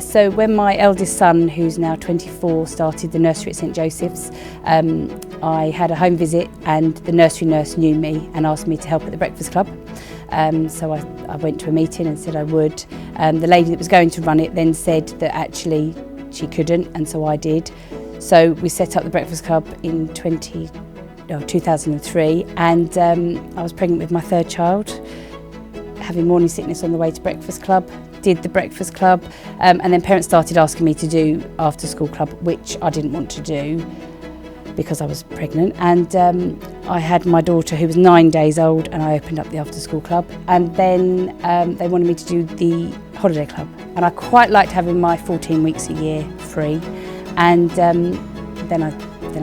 So when my eldest son, who's now 24, started the nursery at St Joseph's, I had a home visit and the nursery nurse knew me and asked me to help at the breakfast club. So I went to a meeting and said I would. The lady that was going to run it then said that actually she couldn't, and so I did. So we set up the breakfast club in 2003, and I was pregnant with my third child, having morning sickness on the way to breakfast club. Did the breakfast club, and then parents started asking me to do after school club, which I didn't want to do because I was pregnant. And I had my daughter who was 9 days old, and I opened up the after school club, and then they wanted me to do the holiday club, and I quite liked having my 14 weeks a year free. And then I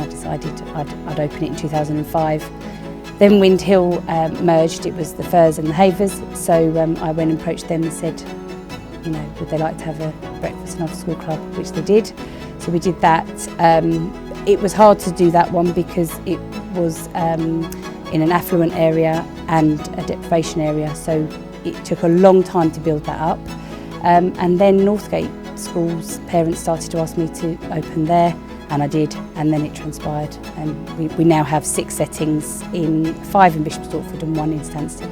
decided I'd open it in 2005. Then Wind Hill merged. It was the Firs and the Havers, so I went and approached them and said, you know, would they like to have a breakfast and after school club, which they did. So we did that. It was hard to do that one because it was in an affluent area and a deprivation area, so it took a long time to build that up. And then Northgate Schools parents started to ask me to open there, and I did, and then it transpired. And we now have 6 settings, 5 in Bishop Stortford and 1 in Stansted.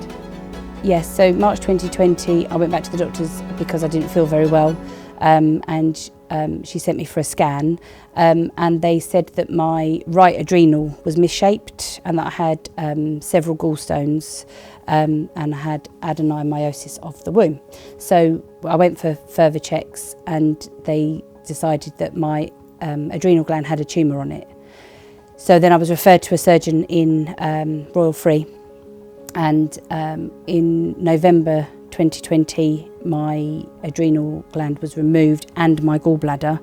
Yes, so March 2020 I went back to the doctors because I didn't feel very well, and she sent me for a scan, and they said that my right adrenal was misshaped and that I had several gallstones, and I had adenomyosis of the womb. So I went for further checks and they decided that my adrenal gland had a tumour on it. So then I was referred to a surgeon in Royal Free, and in November 2020 my adrenal gland was removed and my gallbladder,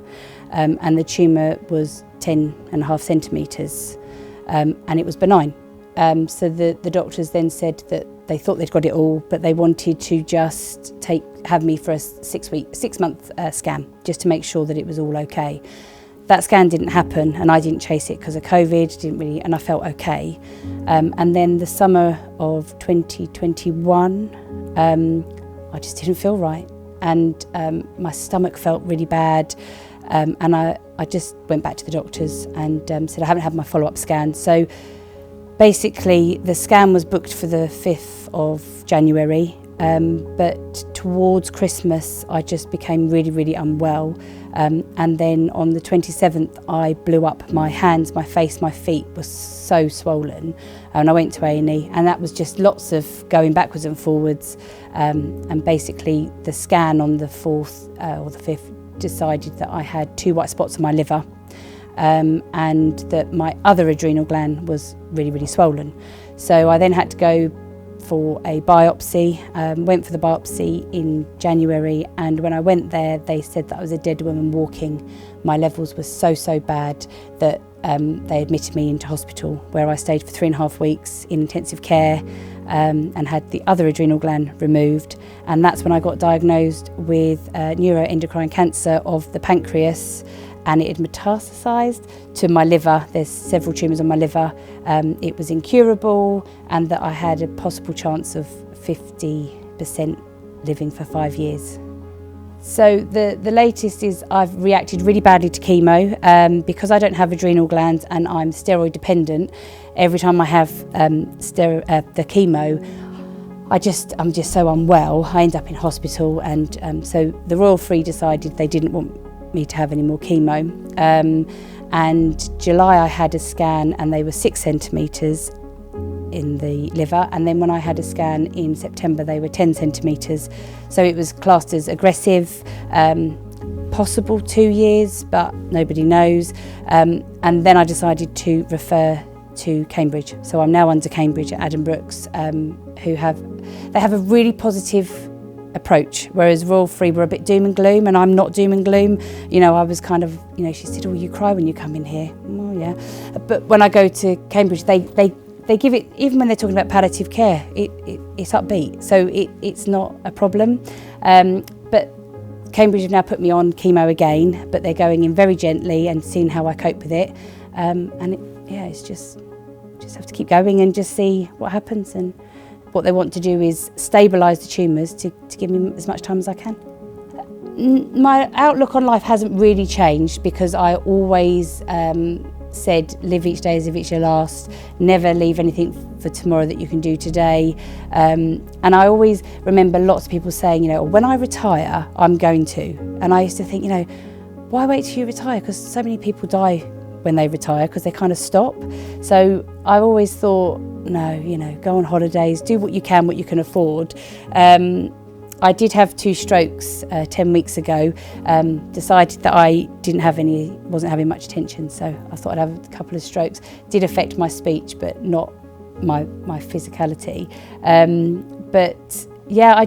and the tumour was 10.5 centimetres, and it was benign. So the doctors then said that they thought they'd got it all, but they wanted to just have me for a 6-month scan just to make sure that it was all okay. That scan didn't happen, and I didn't chase it because of COVID, and I felt okay. And then the summer of 2021, I just didn't feel right, and my stomach felt really bad, and I just went back to the doctors and said I haven't had my follow-up scan. So basically the scan was booked for the 5th of January, but towards Christmas I just became really, really unwell. And then on the 27th I blew up my hands, my face, my feet were so swollen, and I went to A&E, and that was just lots of going backwards and forwards, and basically the scan on the 4th or the 5th decided that I had 2 white spots on my liver, and that my other adrenal gland was really, really swollen. So I then had to go for a biopsy, went for the biopsy in January, and when I went there they said that I was a dead woman walking. My levels were so bad that they admitted me into hospital, where I stayed for 3.5 weeks in intensive care, and had the other adrenal gland removed, and that's when I got diagnosed with neuroendocrine cancer of the pancreas, and it had metastasised to my liver. There's several tumours on my liver. It was incurable, and that I had a possible chance of 50% living for 5 years. So the latest is I've reacted really badly to chemo, because I don't have adrenal glands and I'm steroid dependent. Every time I have the chemo, I'm just so unwell. I end up in hospital, and so the Royal Free decided they didn't want me to have any more chemo. And July I had a scan and they were 6 centimetres in the liver, and then when I had a scan in September they were 10 centimetres. So it was classed as aggressive, possible 2 years, but nobody knows. And then I decided to refer to Cambridge. So I'm now under Cambridge at Adam Brooks, they have a really positive approach, whereas Royal Free were a bit doom and gloom, and I'm not doom and gloom. You know, I was kind of, you know, she said, oh, you cry when you come in here. Oh yeah. But when I go to Cambridge, they give it, even when they're talking about palliative care, it's upbeat, so it's not a problem. But Cambridge have now put me on chemo again, but they're going in very gently and seeing how I cope with it. It's just have to keep going and just see what happens. And what they want to do is stabilise the tumours to give me as much time as I can. My outlook on life hasn't really changed, because I always said live each day as if it's your last, never leave anything for tomorrow that you can do today. And I always remember lots of people saying, you know, when I retire, I'm going to. And I used to think, you know, why wait till you retire? Because so many people die when they retire because they kind of stop. So I always thought, no, you know, go on holidays, do what you can afford. I did have 2 strokes 10 weeks ago, decided that I wasn't having much attention, so I thought I'd have a couple of strokes. Did affect my speech, but not my physicality. But yeah,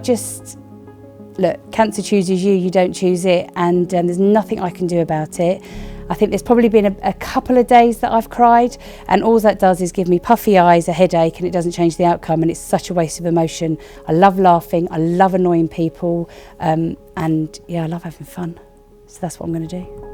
look, cancer chooses you, you don't choose it, and there's nothing I can do about it. I think there's probably been a couple of days that I've cried, and all that does is give me puffy eyes, a headache, and it doesn't change the outcome, and it's such a waste of emotion. I love laughing, I love annoying people, and yeah, I love having fun. So that's what I'm going to do.